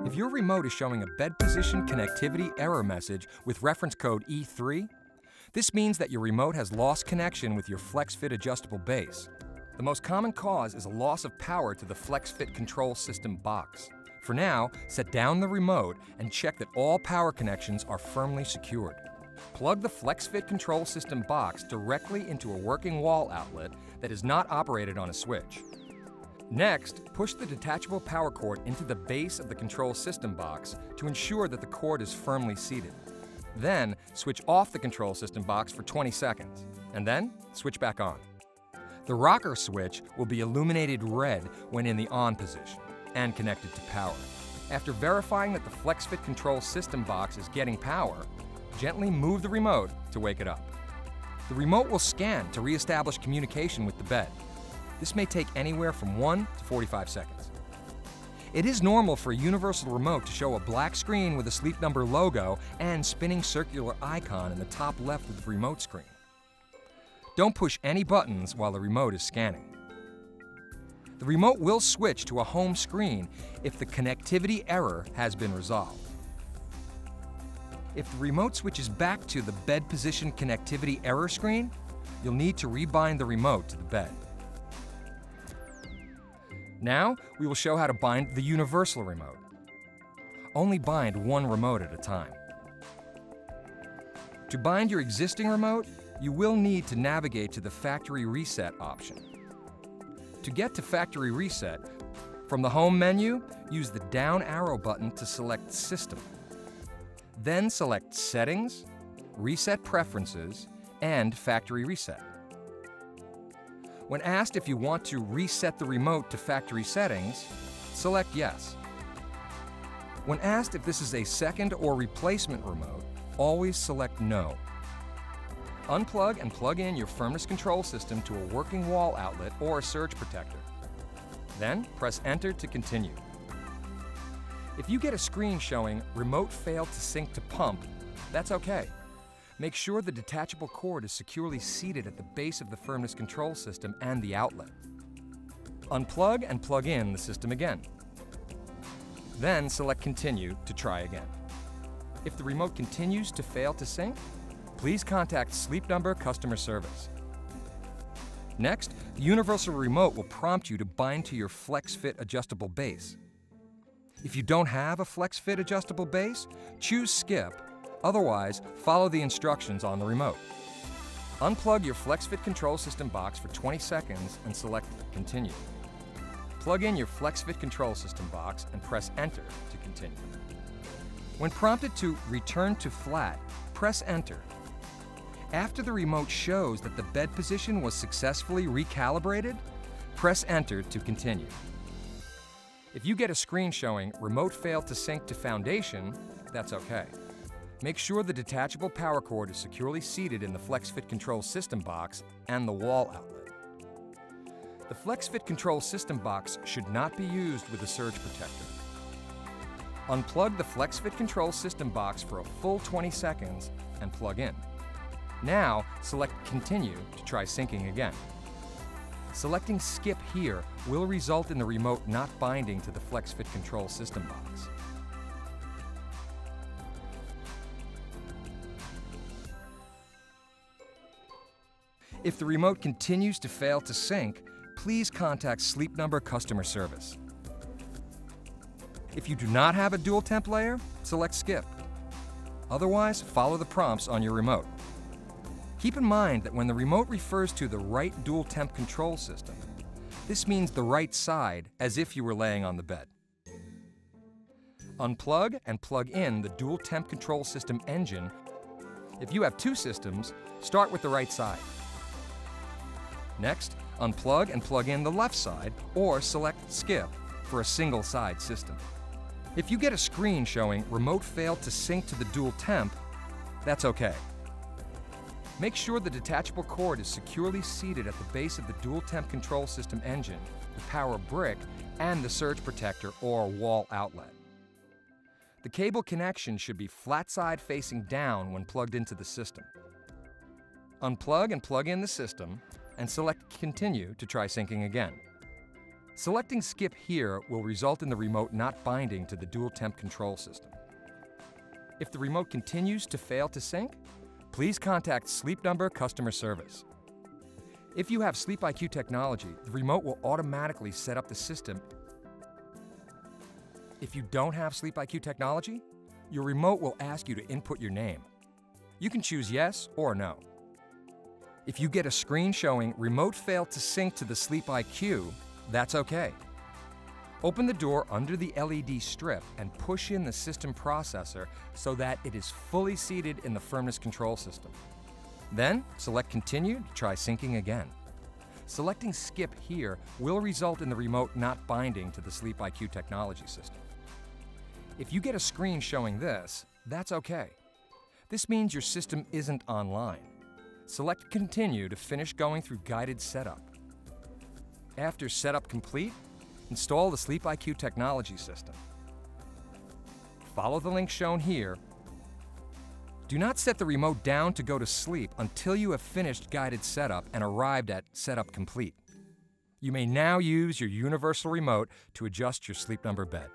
If your remote is showing a bed position connectivity error message with reference code E3, this means that your remote has lost connection with your FlexFit adjustable base. The most common cause is a loss of power to the FlexFit control system box. For now, set down the remote and check that all power connections are firmly secured. Plug the FlexFit control system box directly into a working wall outlet that is not operated on a switch. Next, push the detachable power cord into the base of the control system box to ensure that the cord is firmly seated. Then, switch off the control system box for 20 seconds, and then switch back on. The rocker switch will be illuminated red when in the on position and connected to power. After verifying that the FlexFit control system box is getting power, gently move the remote to wake it up. The remote will scan to reestablish communication with the bed. This may take anywhere from 1 to 45 seconds. It is normal for a universal remote to show a black screen with a Sleep Number logo and spinning circular icon in the top left of the remote screen. Don't push any buttons while the remote is scanning. The remote will switch to a home screen if the connectivity error has been resolved. If the remote switches back to the bed position connectivity error screen, you'll need to rebind the remote to the bed. Now, we will show how to bind the universal remote. Only bind one remote at a time. To bind your existing remote, you will need to navigate to the Factory Reset option. To get to Factory Reset, from the Home menu, use the down arrow button to select System. Then select Settings, Reset Preferences, and Factory Reset. When asked if you want to reset the remote to factory settings, select Yes. When asked if this is a second or replacement remote, always select No. Unplug and plug in your firmness control system to a working wall outlet or a surge protector. Then press Enter to continue. If you get a screen showing Remote Failed to Sync to Pump, that's okay. Make sure the detachable cord is securely seated at the base of the firmness control system and the outlet. Unplug and plug in the system again. Then select Continue to try again. If the remote continues to fail to sync, please contact Sleep Number customer service. Next, the universal remote will prompt you to bind to your FlexFit adjustable base. If you don't have a FlexFit adjustable base, choose Skip. Otherwise, follow the instructions on the remote. Unplug your FlexFit control system box for 20 seconds and select Continue. Plug in your FlexFit control system box and press Enter to continue. When prompted to return to flat, press Enter. After the remote shows that the bed position was successfully recalibrated, press Enter to continue. If you get a screen showing Remote Failed to Sync to Foundation, that's okay. Make sure the detachable power cord is securely seated in the FlexFit control system box and the wall outlet. The FlexFit control system box should not be used with a surge protector. Unplug the FlexFit control system box for a full 20 seconds and plug in. Now, select Continue to try syncing again. Selecting Skip here will result in the remote not binding to the FlexFit control system box. If the remote continues to fail to sync, please contact Sleep Number customer service. If you do not have a DualTemp layer, select Skip. Otherwise, follow the prompts on your remote. Keep in mind that when the remote refers to the right DualTemp control system, this means the right side, as if you were laying on the bed. Unplug and plug in the DualTemp control system engine. If you have two systems, start with the right side. Next, unplug and plug in the left side, or select Skip for a single side system. If you get a screen showing Remote Failed to Sync to the DualTemp, that's okay. Make sure the detachable cord is securely seated at the base of the DualTemp control system engine, the power brick, and the surge protector or wall outlet. The cable connection should be flat side facing down when plugged into the system. Unplug and plug in the system, and select Continue to try syncing again. Selecting Skip here will result in the remote not binding to the DualTemp control system. If the remote continues to fail to sync, please contact Sleep Number customer service. If you have SleepIQ technology, the remote will automatically set up the system. If you don't have SleepIQ technology, your remote will ask you to input your name. You can choose yes or no. If you get a screen showing remote failed to sync to the SleepIQ, that's okay. Open the door under the LED strip and push in the system processor so that it is fully seated in the firmness control system. Then, select Continue to try syncing again. Selecting Skip here will result in the remote not binding to the SleepIQ technology system. If you get a screen showing this, that's okay. This means your system isn't online. Select Continue to finish going through guided setup. After setup complete, install the SleepIQ technology system. Follow the link shown here. Do not set the remote down to go to sleep until you have finished guided setup and arrived at Setup Complete. You may now use your universal remote to adjust your Sleep Number bed.